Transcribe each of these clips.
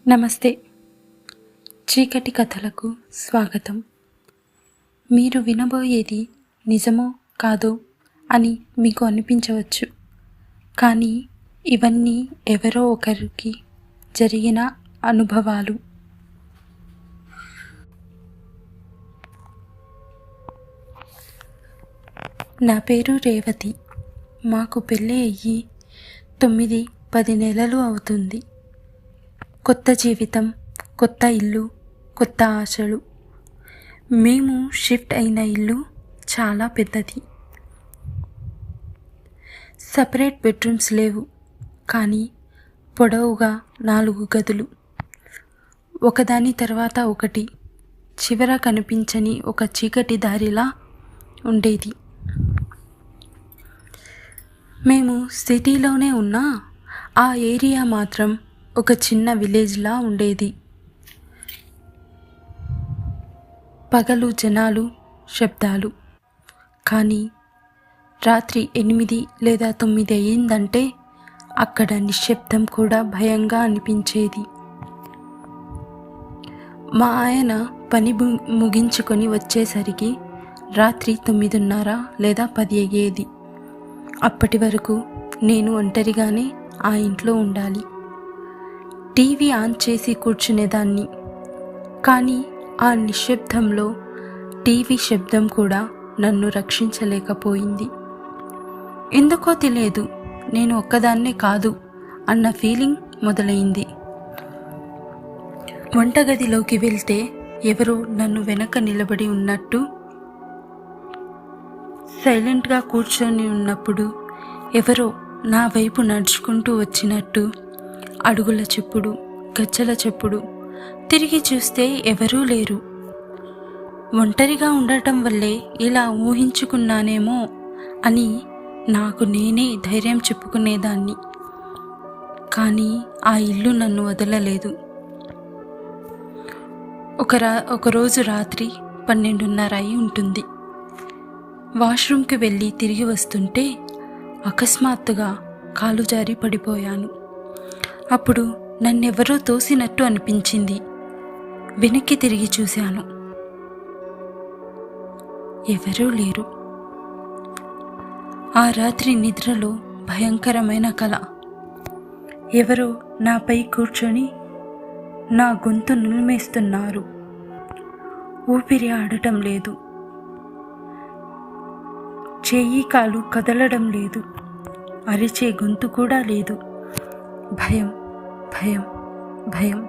నమస్తే. చీకటి కథలకు స్వాగతం. మీరు వినబోయేది నిజమో కాదో అని మీకు అనిపించవచ్చు, కానీ ఇవన్నీ ఎవరో ఒకరికి జరిగిన అనుభవాలు. నా పేరు రేవతి. మాకు పెళ్ళి అయ్యి 9-10 నెలలు అవుతుంది. కొత్త జీవితం, కొత్త ఇల్లు, కొత్త ఆశలు. మేము షిఫ్ట్ అయిన ఇల్లు చాలా పెద్దది. సపరేట్ బెడ్రూమ్స్ లేవు, కానీ పొడవుగా 4 గదులు, ఒకదాని తర్వాత ఒకటి, చివర కనిపించని ఒక చీకటి దారిలా ఉండేది. మేము సిటీలోనే ఉన్నా ఆ ఏరియా మాత్రం ఒక చిన్న విలేజ్లా ఉండేది. పగలు జనాలు, శబ్దాలు, కానీ రాత్రి 8 లేదా 9 అయ్యిందంటే అక్కడ నిశ్శబ్దం కూడా భయంగా అనిపించేది. మా ఆయన పని ముగించుకొని వచ్చేసరికి రాత్రి 9:30 లేదా 10 అయ్యేది. అప్పటి వరకు నేను ఒంటరిగానే ఆ ఇంట్లో ఉండాలి. టీవీ ఆన్ చేసి కూర్చునేదాన్ని, కానీ ఆ నిశ్శబ్దంలో టీవీ శబ్దం కూడా నన్ను రక్షించలేకపోయింది. ఎందుకో తెలియదు, నేను ఒక్కదాన్నే కాదు అన్న ఫీలింగ్ మొదలైంది. వంటగదిలోకి వెళ్తే ఎవరో నన్ను వెనక నిలబడి ఉన్నట్టు, సైలెంట్గా కూర్చొని ఉన్నప్పుడు ఎవరో నా వైపు నడుచుకుంటూ వచ్చినట్టు, అడుగుల చప్పుడు, గజ్జల చప్పుడు. తిరిగి చూస్తే ఎవరూ లేరు. ఒంటరిగా ఉండటం వల్లే ఇలా ఊహించుకున్నానేమో అని నాకు నేనే ధైర్యం చెప్పుకునేదాన్ని. కానీ ఆ ఇల్లు నన్ను వదలలేదు. ఒకరోజు రాత్రి 12:30 అయి ఉంటుంది. వాష్రూమ్కి వెళ్ళి తిరిగి వస్తుంటే అకస్మాత్తుగా కాలు జారి పడిపోయాను. అప్పుడు నన్నెవరో తోసినట్టు అనిపించింది. వెనక్కి తిరిగి చూశాను. ఎవరూ లేరు. ఆ రాత్రి నిద్రలో భయంకరమైన కల. ఎవరో నాపై కూర్చొని నా గొంతు నులిమేస్తున్నారు. ఊపిరి ఆడటం లేదు. చెయ్యి కాలు కదలడం లేదు. అరిచే గొంతు కూడా లేదు. భయం, భయం, భయం.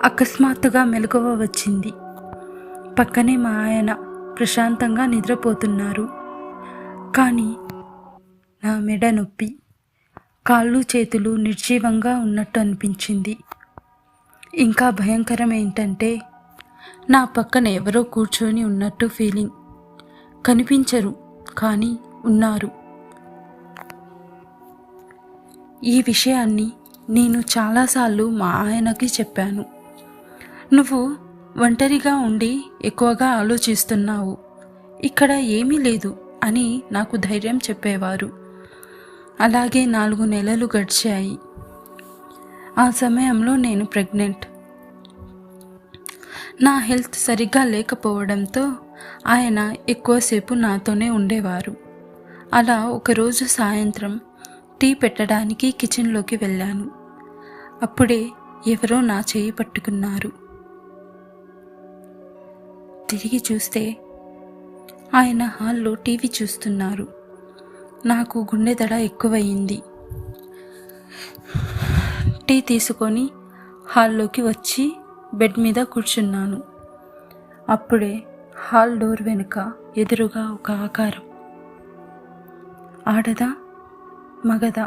అకస్మాత్తుగా మెలకువ వచ్చింది. పక్కనే మా ఆయన ప్రశాంతంగా నిద్రపోతున్నారు. కానీ నా మెడ నొప్పి, కాళ్ళు చేతులు నిర్జీవంగా ఉన్నట్టు అనిపించింది. ఇంకా భయంకరం ఏంటంటే నా పక్కన ఎవరో కూర్చొని ఉన్నట్టు ఫీలింగ్. కనిపించరు, కానీ ఉన్నారు. ఈ విషయాన్ని నేను చాలాసార్లు మా ఆయనకి చెప్పాను. నువ్వు ఒంటరిగా ఉండి ఎక్కువగా ఆలోచిస్తున్నావు, ఇక్కడ ఏమీ లేదు అని నాకు ధైర్యం చెప్పేవారు. అలాగే 4 నెలలు గడిచాయి. ఆ సమయంలో నేను ప్రెగ్నెంట్. నా హెల్త్ సరిగ్గా లేకపోవడంతో ఆయన ఎక్కువసేపు నాతోనే ఉండేవారు. అలా ఒకరోజు సాయంత్రం టీ పెట్టడానికి కిచెన్లోకి వెళ్ళాను. అప్పుడే ఎవరో నా చేయి పట్టుకున్నారు. తిరిగి చూస్తే ఆయన హాల్లో టీవీ చూస్తున్నారు. నాకు గుండె దడ ఎక్కువయింది. టీ తీసుకొని హాల్లోకి వచ్చి బెడ్ మీద కూర్చున్నాను. అప్పుడే హాల్ డోర్ వెనుక ఎదురుగా ఒక ఆకారం. ఆడదా మగదా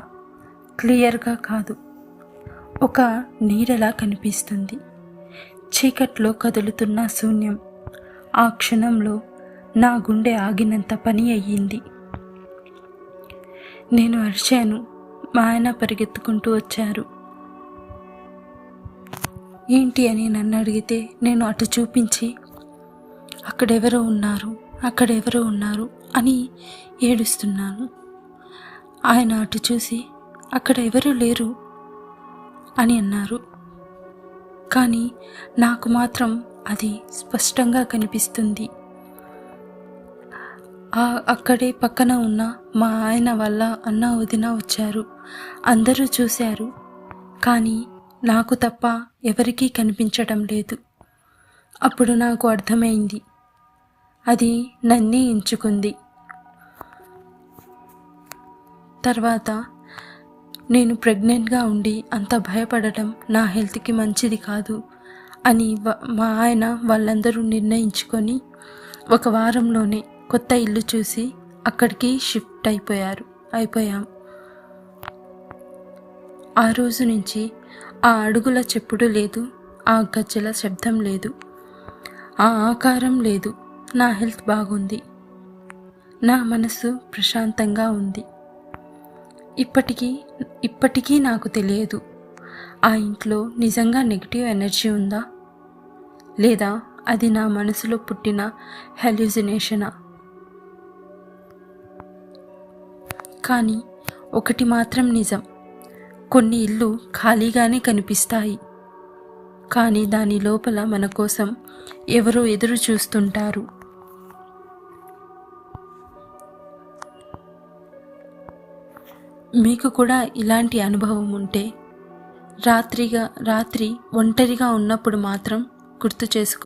క్లియర్గా కాదు, ఒక నీడలా కనిపిస్తుంది. చీకట్లో కదులుతున్న శూన్యం. ఆ క్షణంలో నా గుండె ఆగినంత పని అయ్యింది. నేను అరిచాను. మా ఆయన పరిగెత్తుకుంటూ వచ్చారు. ఏంటి అని నన్ను అడిగితే నేను అటు చూపించి అక్కడెవరో ఉన్నారు అని ఏడుస్తున్నాను. ఆయన అటు చూసి అక్కడ ఎవరూ లేరు అని అన్నారు. కానీ నాకు మాత్రం అది స్పష్టంగా కనిపిస్తుంది. అక్కడే పక్కన ఉన్న మా ఆయన వాళ్ళ అన్న వదిన వచ్చారు. అందరూ చూశారు, కానీ నాకు తప్ప ఎవరికీ కనిపించడం లేదు. అప్పుడు నాకు అర్థమైంది, అది నన్నే ఎంచుకుంది. తర్వాత నేను ప్రెగ్నెంట్గా ఉండి అంత భయపడటం నా హెల్త్కి మంచిది కాదు అని మా ఆయన వాళ్ళందరూ నిర్ణయించుకొని 1 వారంలోనే కొత్త ఇల్లు చూసి అక్కడికి షిఫ్ట్ అయిపోయాం. ఆ రోజు నుంచి ఆ అడుగుల చెప్పుడు లేదు, ఆ గజ్జల శబ్దం లేదు, ఆ ఆకారం లేదు. నా హెల్త్ బాగుంది, నా మనసు ప్రశాంతంగా ఉంది. ఇప్పటికీ నాకు తెలియదు, ఆ ఇంట్లో నిజంగా నెగిటివ్ ఎనర్జీ ఉందా, లేదా అది నా మనసులో పుట్టిన హెల్యూసినేషనా. కానీ ఒకటి మాత్రం నిజం, కొన్ని ఇళ్ళు ఖాళీగానే కనిపిస్తాయి, కానీ దాని లోపల మన కోసం ఎవరో ఎదురు చూస్తుంటారు. మీకు కూడా ఇలాంటి అనుభవం ఉంటే రాత్రి ఒంటరిగా ఉన్నప్పుడు మాత్రం గుర్తు చేసుకో.